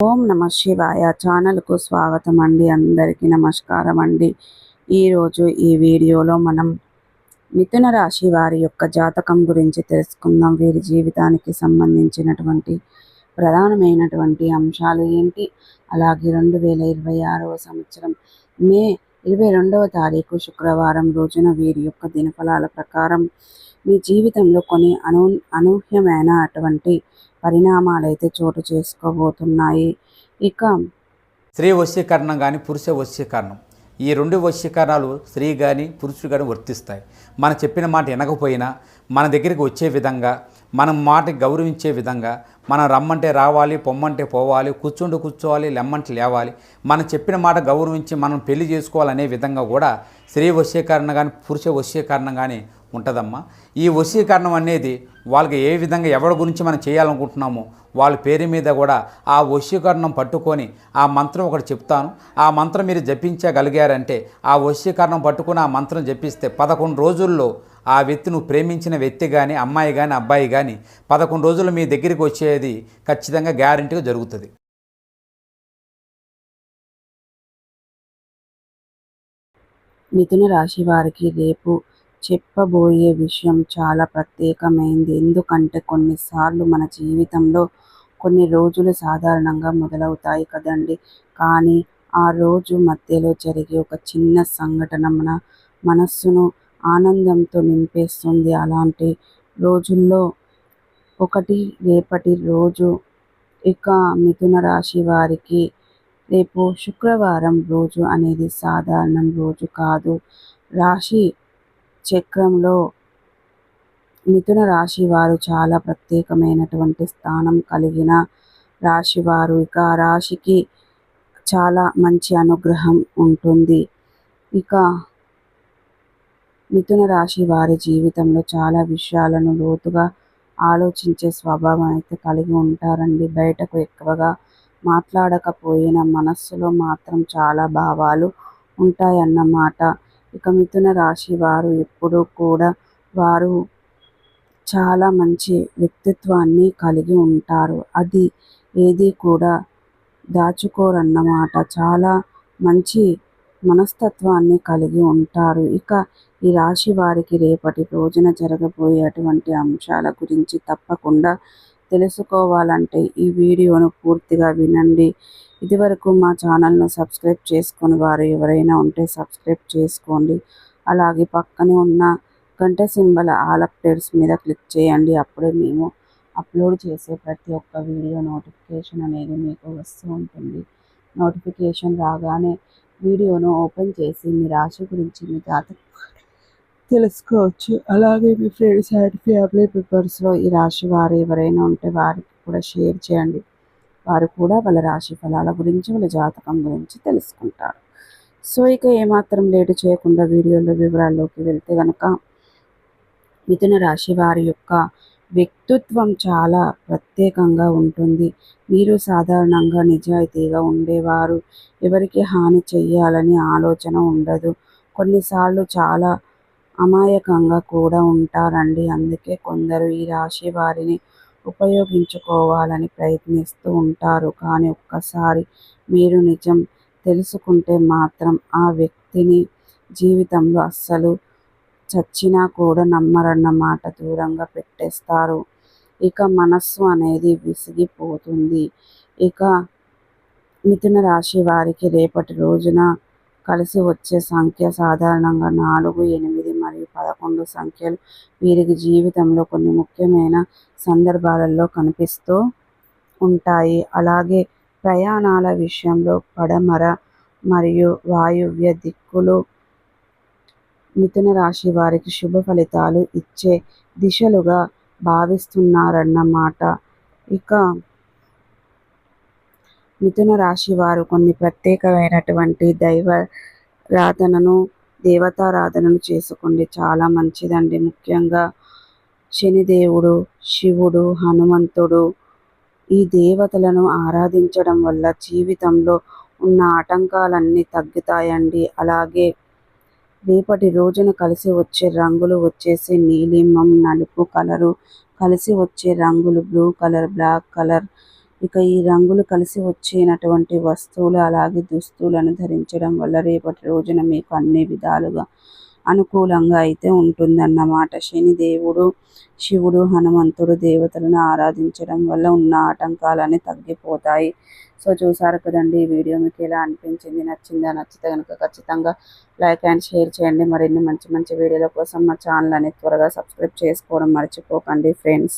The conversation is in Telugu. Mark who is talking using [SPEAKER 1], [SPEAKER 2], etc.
[SPEAKER 1] ఓం నమ శివాయ ఛానల్కు స్వాగతం అండి. అందరికీ నమస్కారం అండి. ఈరోజు ఈ వీడియోలో మనం మిథున రాశి వారి యొక్క జాతకం గురించి తెలుసుకుందాం. వీరి జీవితానికి సంబంధించినటువంటి ప్రధానమైనటువంటి అంశాలు ఏంటి, అలాగే 2026వ సంవత్సరం మే 22వ తారీఖు శుక్రవారం రోజున వీరి యొక్క దినఫలాల ప్రకారం మీ జీవితంలో కొన్ని అనూహ్యమైన అటువంటి పరిణామాలైతే చోటు చేసుకోబోతున్నాయి. ఇక
[SPEAKER 2] స్త్రీ వశీకరణం కానీ పురుష వశీకరణం, ఈ రెండు వశీకరణాలు స్త్రీ కానీ పురుషుడు కానీ వర్తిస్తాయి. మనం చెప్పిన మాట వినకపోయినా మన దగ్గరికి వచ్చే విధంగా, మనం మాటకి గౌరవించే విధంగా, మనం రమ్మంటే రావాలి, పొమ్మంటే పోవాలి, కూర్చుంటే కూర్చోవాలి, లెమ్మంటే లేవాలి, మనం చెప్పిన మాట గౌరవించి మనం పెళ్లి చేసుకోవాలనే విధంగా కూడా స్త్రీ వశీకరణ కానీ పురుష వశీకరణం కానీ ఉంటుందమ్మా. ఈ వశీకరణం అనేది వాళ్ళకి ఏ విధంగా ఎవరి గురించి మనం చేయాలనుకుంటున్నామో వాళ్ళ పేరు మీద కూడా ఆ వశీకరణం పట్టుకొని ఆ మంత్రం ఒకటి చెప్తాను. ఆ మంత్రం మీరు జపించగలిగారంటే, ఆ వశీకరణం పట్టుకొని ఆ మంత్రం జపిస్తే 11 రోజుల్లో ఆ వ్యక్తి, నువ్వు ప్రేమించిన వ్యక్తి కానీ, అమ్మాయి కానీ, అబ్బాయి కానీ 11 రోజులు మీ దగ్గరికి వచ్చేది ఖచ్చితంగా గ్యారెంటీగా జరుగుతుంది.
[SPEAKER 1] మిథున రాశి వారికి రేపు చెప్పబోయే విషయం చాలా ప్రత్యేకమైంది. ఎందుకంటే కొన్నిసార్లు మన జీవితంలో కొన్ని రోజులు సాధారణంగా మొదలవుతాయి కదండి, కానీ ఆ రోజు మధ్యలో జరిగే ఒక చిన్న సంఘటన మన మనస్సును ఆనందంతో నింపేస్తుంది. అలాంటి రోజుల్లో ఒకటి రేపటి రోజు. ఇక మిథున రాశి వారికి రేపు శుక్రవారం రోజు అనేది సాధారణ రోజు కాదు. రాశి చక్రంలో మిథున రాశి వారు చాలా ప్రత్యేకమైనటువంటి స్థానం కలిగిన రాశివారు. ఇక రాశికి చాలా మంచి అనుగ్రహం ఉంటుంది. ఇక మిథున రాశి వారి జీవితంలో చాలా విషయాలను లోతుగా ఆలోచించే స్వభావం అయితే కలిగి ఉంటారండి. బయటకు ఎక్కువగా మాట్లాడకపోయినా మనస్సులో మాత్రం చాలా భావాలు ఉంటాయన్నమాట. ఇక మిథున రాశి వారు ఎప్పుడూ కూడా వారు చాలా మంచి వ్యక్తిత్వాన్ని కలిగి ఉంటారు. అది ఏది కూడా దాచుకోరన్నమాట. చాలా మంచి మనస్తత్వాన్ని కలిగి ఉంటారు. ఇక ఈ రాశి వారికి రేపటి రోజున జరగబోయే అటువంటి అంశాల గురించి తప్పకుండా తెలుసుకోవాలంటే ఈ వీడియోను పూర్తిగా వినండి. ఇదివరకు మా ఛానల్ను సబ్స్క్రైబ్ చేసుకుని వారు ఎవరైనా ఉంటే సబ్స్క్రైబ్ చేసుకోండి. అలాగే పక్కనే ఉన్న గంట సింబల్ ఆల్ అప్డేట్స్ మీద క్లిక్ చేయండి. అప్పుడే మేము అప్లోడ్ చేసే ప్రతి ఒక్క వీడియో నోటిఫికేషన్ అనేది మీకు వస్తూ ఉంటుంది. నోటిఫికేషన్ రాగానే వీడియోను ఓపెన్ చేసి మీ రాశి గురించి, మీ జాతకం తెలుసుకోవచ్చు. అలాగే మీ ఫ్రెండ్స్ అండ్ ఫ్యామిలీ మెంబర్స్లో ఈ రాశి వారు ఎవరైనా ఉంటే వారికి కూడా షేర్ చేయండి. వారు కూడా వాళ్ళ రాశి ఫలాల గురించి, వాళ్ళ జాతకం గురించి తెలుసుకుంటారు. సో ఇక ఏమాత్రం లేటు చేయకుండా వీడియోలో వివరాల్లోకి వెళ్తే కనుక, మిథున రాశి వారి యొక్క వ్యక్తిత్వం చాలా ప్రత్యేకంగా ఉంటుంది. మీరు సాధారణంగా నిజాయితీగా ఉండేవారు. ఎవరికి హాని చెయ్యాలని ఆలోచన ఉండదు. కొన్నిసార్లు చాలా అమాయకంగా కూడా ఉంటారండి. అందుకే కొందరు ఈ రాశి వారిని ఉపయోగించుకోవాలని ప్రయత్నిస్తూ ఉంటారు. కానీ ఒక్కసారి మీరు నిజం తెలుసుకుంటే మాత్రం ఆ వ్యక్తిని జీవితంలో అస్సలు చచ్చినా కూడా నమ్మరన్నమాట. దూరంగా పెట్టేస్తారు. ఇక మనస్సు అనేది విసిగిపోతుంది. ఇక మిథున రాశి వారికి రేపటి రోజున కలిసి వచ్చే సంఖ్య సాధారణంగా 4, 8 మరియు 11 సంఖ్యలు వీరికి జీవితంలో కొన్ని ముఖ్యమైన సందర్భాలలో కనిపిస్తూ ఉంటాయి. అలాగే ప్రయాణాల విషయంలో పడమర మరియు వాయువ్య దిక్కులు మిథున రాశి వారికి శుభ ఫలితాలు ఇచ్చే దిశలుగా భావిస్తున్నారన్నమాట. ఇక మిథున రాశి వారు కొన్ని ప్రత్యేకమైనటువంటి దేవతారాధనను చేసుకోండి. చాలా మంచిదండి. ముఖ్యంగా శనిదేవుడు, శివుడు, హనుమంతుడు, ఈ దేవతలను ఆరాధించడం వల్ల జీవితంలో ఉన్న ఆటంకాలన్నీ తగ్గుతాయండి. అలాగే రేపటి రోజున కలిసి వచ్చే రంగులు వచ్చేసి నీలిమం, నలుపు కలరు. కలిసి వచ్చే రంగులు బ్లూ కలర్, బ్లాక్ కలర్, ఇక ఈ రంగులు కలిసి వచ్చినటువంటి వస్తువులు అలాగే దుస్తులను ధరించడం వల్ల రేపటి రోజున మీకు అన్ని విధాలుగా అనుకూలంగా అయితే ఉంటుందన్నమాట. శనిదేవుడు, శివుడు, హనుమంతుడు దేవతలను ఆరాధించడం వల్ల ఉన్న ఆటంకాలన్నీ తగ్గిపోతాయి. సో చూసారు కదండి, ఈ వీడియో మీకు ఎలా అనిపించింది, నచ్చిందా? నచ్చితే కనుక ఖచ్చితంగా లైక్ అండ్ షేర్ చేయండి. మరిన్ని మంచి మంచి వీడియోల కోసం మా ఛానల్ అనేది త్వరగా సబ్స్క్రైబ్ చేసుకోవడం మర్చిపోకండి ఫ్రెండ్స్.